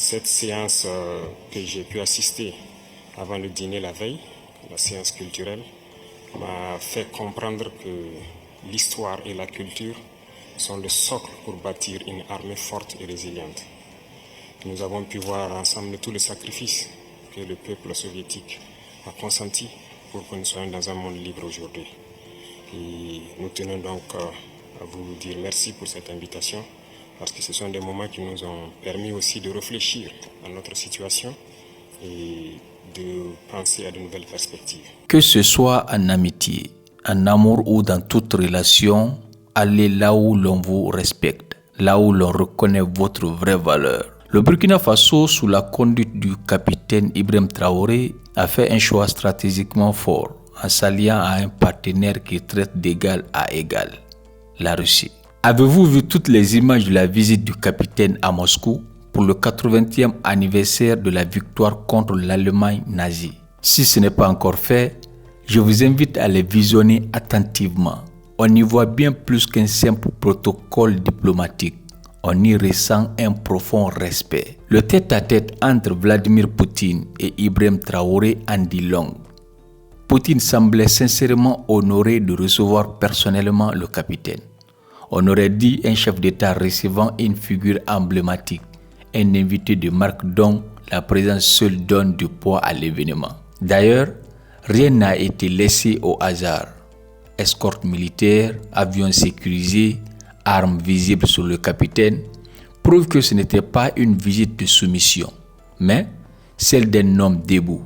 Cette séance que j'ai pu assister avant le dîner la veille, la séance culturelle, m'a fait comprendre que l'histoire et la culture sont le socle pour bâtir une armée forte et résiliente. Nous avons pu voir ensemble tous les sacrifices que le peuple soviétique a consenti pour que nous soyons dans un monde libre aujourd'hui. Et nous tenons donc à vous dire merci pour cette invitation, parce que ce sont des moments qui nous ont permis aussi de réfléchir à notre situation et de penser à de nouvelles perspectives. Que ce soit en amitié, en amour ou dans toute relation, allez là où l'on vous respecte, là où l'on reconnaît votre vraie valeur. Le Burkina Faso, sous la conduite du capitaine Ibrahim Traoré, a fait un choix stratégiquement fort en s'alliant à un partenaire qui traite d'égal à égal, la Russie. Avez-vous vu toutes les images de la visite du capitaine à Moscou pour le 80e anniversaire de la victoire contre l'Allemagne nazie? Si ce n'est pas encore fait, je vous invite à les visionner attentivement. On y voit bien plus qu'un simple protocole diplomatique. On y ressent un profond respect. Le tête-à-tête entre Vladimir Poutine et Ibrahim Traoré en dit long. Poutine semblait sincèrement honoré de recevoir personnellement le capitaine. On aurait dit un chef d'État recevant une figure emblématique, un invité de marque dont la présence seule donne du poids à l'événement. D'ailleurs, rien n'a été laissé au hasard. Escorte militaire, avions sécurisés, armes visibles sur le capitaine, preuve que ce n'était pas une visite de soumission, mais celle d'un homme debout,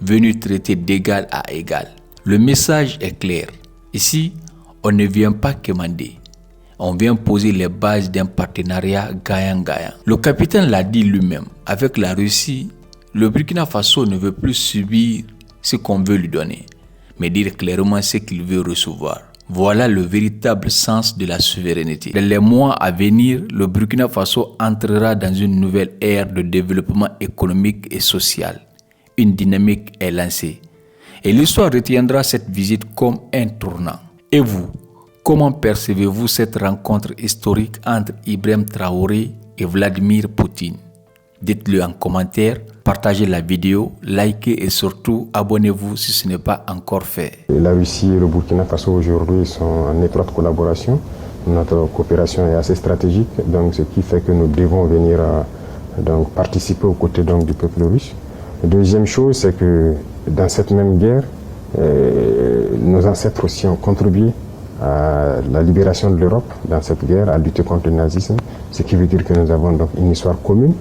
venu traiter d'égal à égal. Le message est clair. Ici, on ne vient pas commander. On vient poser les bases d'un partenariat gagnant-gagnant. Le capitaine l'a dit lui-même, avec la Russie, le Burkina Faso ne veut plus subir ce qu'on veut lui donner, mais dire clairement ce qu'il veut recevoir. Voilà le véritable sens de la souveraineté. Dans les mois à venir, le Burkina Faso entrera dans une nouvelle ère de développement économique et social. Une dynamique est lancée. Et l'histoire retiendra cette visite comme un tournant. Et vous, comment percevez-vous cette rencontre historique entre Ibrahim Traoré et Vladimir Poutine? Dites-le en commentaire, partagez la vidéo, likez et surtout abonnez-vous si ce n'est pas encore fait. La Russie et le Burkina Faso aujourd'hui sont en étroite collaboration. Notre coopération est assez stratégique, donc ce qui fait que nous devons venir donc participer aux côtés donc du peuple russe. La deuxième chose, c'est que dans cette même guerre, nos ancêtres aussi ont contribué à la libération de l'Europe dans cette guerre, à lutter contre le nazisme, ce qui veut dire que nous avons donc une histoire commune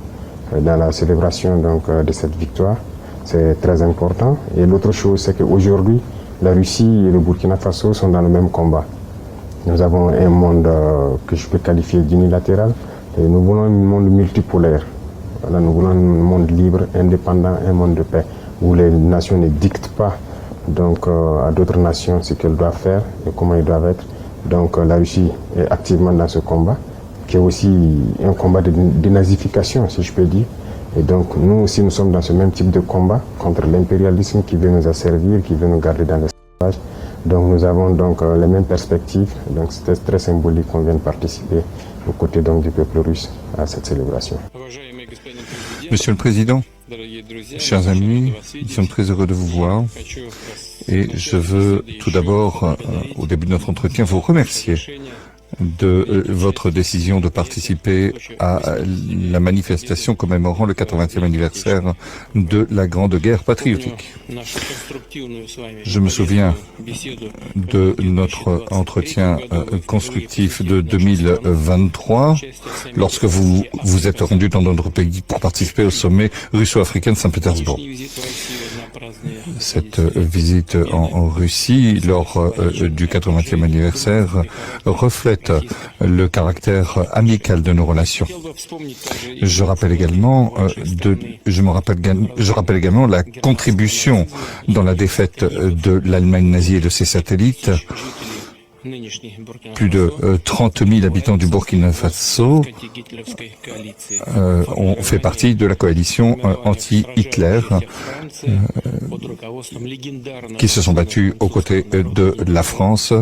dans la célébration donc, de cette victoire. C'est très important. Et l'autre chose, c'est qu'aujourd'hui, la Russie et le Burkina Faso sont dans le même combat. Nous avons un monde que je peux qualifier d'unilatéral et nous voulons un monde multipolaire. Voilà, nous voulons un monde libre, indépendant, un monde de paix, où les nations ne dictent pas donc, à d'autres nations ce qu'elles doivent faire et comment ils doivent être. Donc la Russie est activement dans ce combat, qui est aussi un combat de dénazification, si je peux dire. Et donc nous aussi, nous sommes dans ce même type de combat contre l'impérialisme qui veut nous asservir, qui veut nous garder dans l'esclavage. Donc nous avons donc les mêmes perspectives. Donc c'était très symbolique qu'on vienne participer aux côtés donc, du peuple russe à cette célébration. Monsieur le Président, chers amis, nous sommes très heureux de vous voir et je veux tout d'abord, au début de notre entretien, vous remercier de votre décision de participer à la manifestation commémorant le 80e anniversaire de la Grande Guerre patriotique. Je me souviens de notre entretien constructif de 2023, lorsque vous vous êtes rendu dans notre pays pour participer au sommet russo-africain de Saint-Pétersbourg. Cette visite en Russie, lors du 80e anniversaire, reflète le caractère amical de nos relations. Je rappelle également la contribution dans la défaite de l'Allemagne nazie et de ses satellites. Plus de 30 000 habitants du Burkina Faso ont fait partie de la coalition anti-Hitler qui se sont battus aux côtés de la France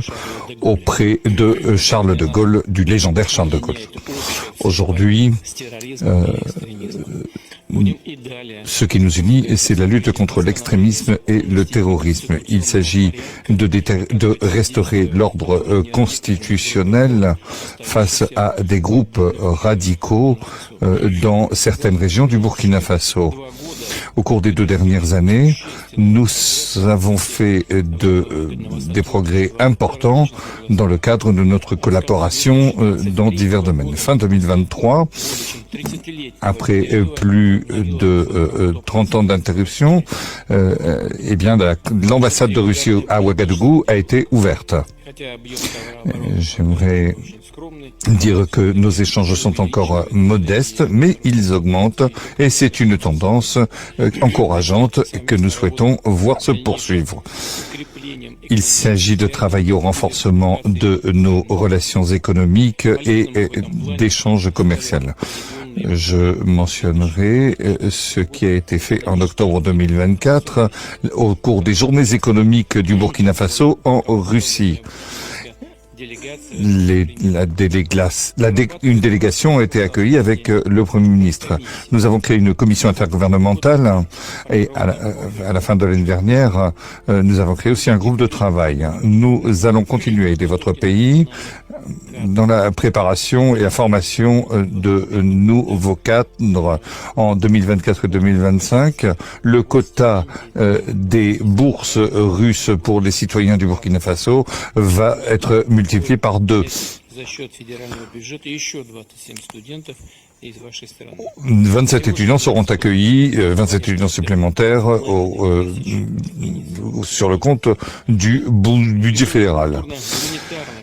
auprès de Charles de Gaulle, du légendaire Charles de Gaulle. Aujourd'hui, ce qui nous unit, c'est la lutte contre l'extrémisme et le terrorisme. Il s'agit de restaurer l'ordre constitutionnel face à des groupes radicaux dans certaines régions du Burkina Faso. Au cours des 2 dernières années, nous avons fait des progrès importants dans le cadre de notre collaboration dans divers domaines. Fin 2023, après plus de 30 ans d'interruption, eh bien, l'ambassade de Russie à Ouagadougou a été ouverte. J'aimerais dire que nos échanges sont encore modestes, mais ils augmentent et c'est une tendance encourageante que nous souhaitons voir se poursuivre. Il s'agit de travailler au renforcement de nos relations économiques et d'échanges commerciaux. Je mentionnerai ce qui a été fait en octobre 2024 au cours des journées économiques du Burkina Faso en Russie. Une délégation a été accueillie avec le Premier ministre. Nous avons créé une commission intergouvernementale et à la fin de l'année dernière, nous avons créé aussi un groupe de travail. Nous allons continuer à aider votre pays dans la préparation et la formation de nouveaux cadres en 2024 et 2025. Le quota des bourses russes pour les citoyens du Burkina Faso va être multiplié par 2. 27 étudiants seront accueillis, 27 étudiants supplémentaires sur le compte du budget fédéral.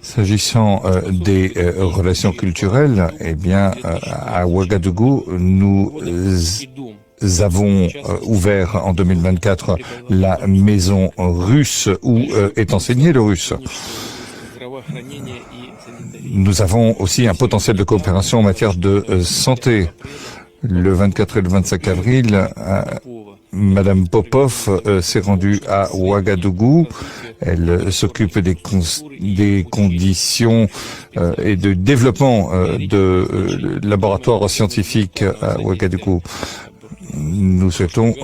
S'agissant des relations culturelles, eh bien, à Ouagadougou, nous avons ouvert en 2024 la maison russe où est enseigné le russe. Nous avons aussi un potentiel de coopération en matière de santé. Le 24 et le 25 avril, Madame Popov s'est rendue à Ouagadougou. Elle s'occupe des conditions et de développement de laboratoires scientifiques à Ouagadougou. Nous souhaitons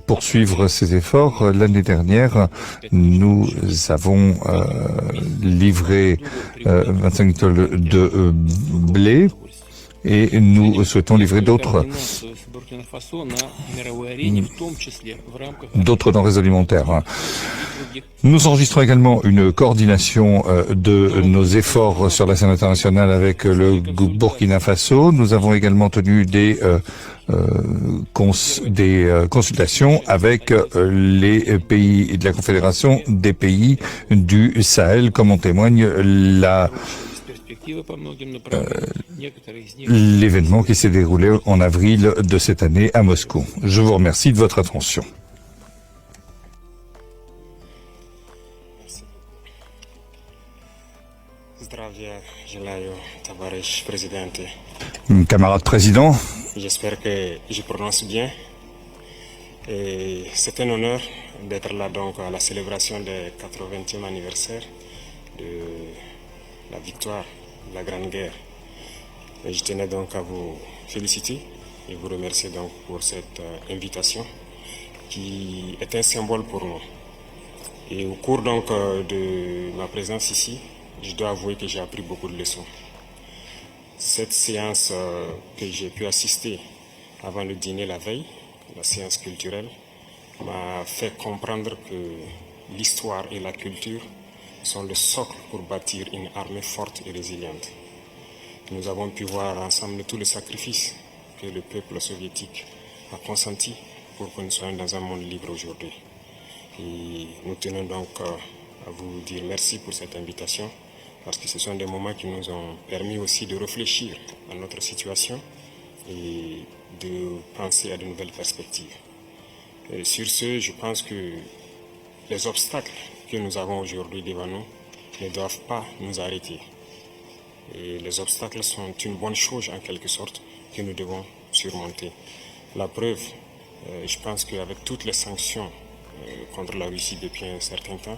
poursuivre ces efforts. L'année dernière, nous avons livré 25 tonnes de blé et nous souhaitons livrer d'autres denrées alimentaires. Nous enregistrons également une coordination de nos efforts sur la scène internationale avec le Burkina Faso. Nous avons également tenu des consultations avec les pays de la Confédération des pays du Sahel, comme en témoigne l'événement qui s'est déroulé en avril de cette année à Moscou. Je vous remercie de votre attention. Camarade président, j'espère que je prononce bien. C'est un honneur d'être là donc à la célébration du 80e anniversaire de la victoire de la Grande Guerre. Et je tenais donc à vous féliciter et vous remercier donc pour cette invitation qui est un symbole pour nous. Et au cours donc de ma présence ici, je dois avouer que j'ai appris beaucoup de leçons. Cette séance que j'ai pu assister avant le dîner la veille, la séance culturelle, m'a fait comprendre que l'histoire et la culture sont le socle pour bâtir une armée forte et résiliente. Nous avons pu voir ensemble tous les sacrifices que le peuple soviétique a consenti pour que nous soyons dans un monde libre aujourd'hui. Et nous tenons donc à vous dire merci pour cette invitation, parce que ce sont des moments qui nous ont permis aussi de réfléchir à notre situation et de penser à de nouvelles perspectives. Et sur ce, je pense que les obstacles que nous avons aujourd'hui devant nous ne doivent pas nous arrêter. Et les obstacles sont une bonne chose en quelque sorte que nous devons surmonter. La preuve, je pense qu'avec toutes les sanctions contre la Russie depuis un certain temps,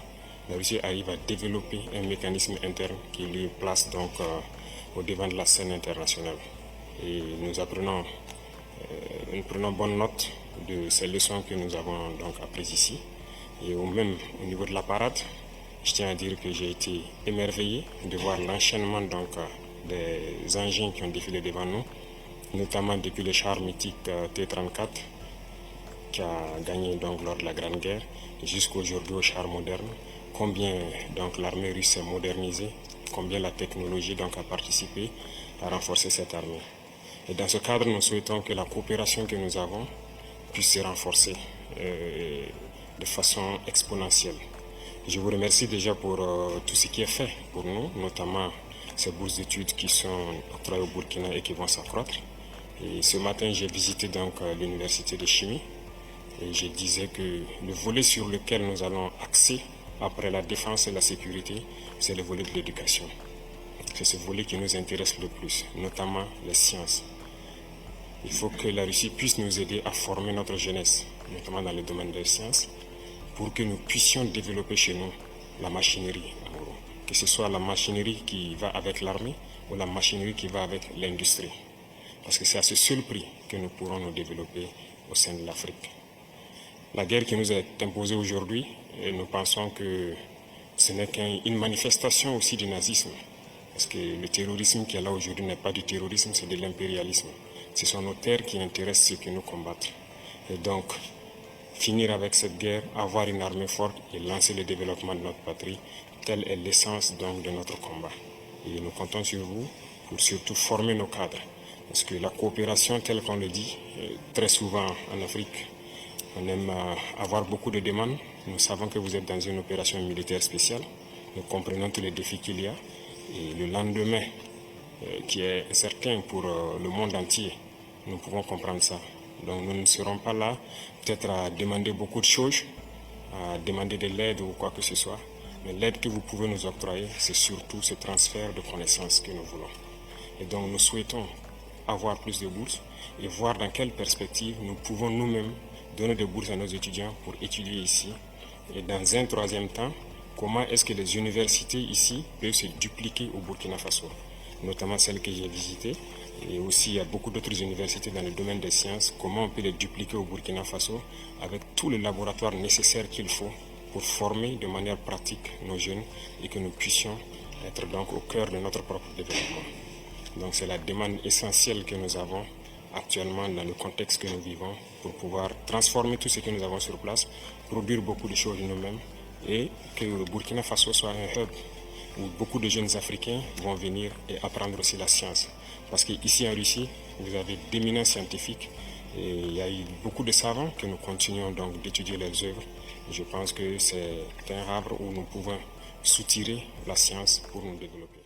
la Russie arrive à développer un mécanisme interne qui lui place donc au devant de la scène internationale. Et nous apprenons Nous prenons bonne note de ces leçons que nous avons donc apprises ici. Et même au niveau de la parade, je tiens à dire que j'ai été émerveillé de voir l'enchaînement donc des engins qui ont défilé devant nous, notamment depuis le char mythique T-34 qui a gagné donc lors de la Grande Guerre jusqu'aujourd'hui au char moderne. Combien donc l'armée russe s'est modernisée, combien la technologie donc a participé à renforcer cette armée. Et dans ce cadre, nous souhaitons que la coopération que nous avons puisse se renforcer de façon exponentielle. Je vous remercie déjà pour tout ce qui est fait pour nous, notamment ces bourses d'études qui sont octroyées au Burkina et qui vont s'accroître. Et ce matin, j'ai visité donc l'université de chimie et je disais que le volet sur lequel nous allons axer après la défense et la sécurité, c'est le volet de l'éducation. C'est ce volet qui nous intéresse le plus, notamment les sciences. Il faut que la Russie puisse nous aider à former notre jeunesse, notamment dans le domaine des sciences, pour que nous puissions développer chez nous la machinerie, que ce soit la machinerie qui va avec l'armée ou la machinerie qui va avec l'industrie. Parce que c'est à ce seul prix que nous pourrons nous développer au sein de l'Afrique. La guerre qui nous est imposée aujourd'hui, nous pensons que ce n'est qu'une manifestation aussi du nazisme. Parce que le terrorisme qui est là aujourd'hui n'est pas du terrorisme, c'est de l'impérialisme. Ce sont nos terres qui intéressent ceux qui nous combattent. Et donc, finir avec cette guerre, avoir une armée forte et lancer le développement de notre patrie, telle est l'essence donc de notre combat. Et nous comptons sur vous pour surtout former nos cadres. Parce que la coopération, telle qu'on le dit, très souvent en Afrique, on aime avoir beaucoup de demandes. Nous savons que vous êtes dans une opération militaire spéciale. Nous comprenons tous les défis qu'il y a. Et le lendemain, qui est incertain pour le monde entier, nous pouvons comprendre ça. Donc nous ne serons pas là peut-être à demander beaucoup de choses, à demander de l'aide ou quoi que ce soit. Mais l'aide que vous pouvez nous octroyer, c'est surtout ce transfert de connaissances que nous voulons. Et donc nous souhaitons avoir plus de bourses et voir dans quelle perspective nous pouvons nous-mêmes donner des bourses à nos étudiants pour étudier ici. Et dans un troisième temps, comment est-ce que les universités ici peuvent se dupliquer au Burkina Faso, notamment celles que j'ai visitées. Et aussi, il y a beaucoup d'autres universités dans le domaine des sciences. Comment on peut les dupliquer au Burkina Faso avec tous les laboratoires nécessaires qu'il faut pour former de manière pratique nos jeunes et que nous puissions être donc au cœur de notre propre développement. Donc c'est la demande essentielle que nous avons actuellement dans le contexte que nous vivons pour pouvoir transformer tout ce que nous avons sur place, produire beaucoup de choses nous-mêmes et que le Burkina Faso soit un hub où beaucoup de jeunes Africains vont venir et apprendre aussi la science. Parce qu'ici en Russie, vous avez d'éminents scientifiques et il y a eu beaucoup de savants que nous continuons donc d'étudier leurs œuvres. Et je pense que c'est un arbre où nous pouvons soutirer la science pour nous développer.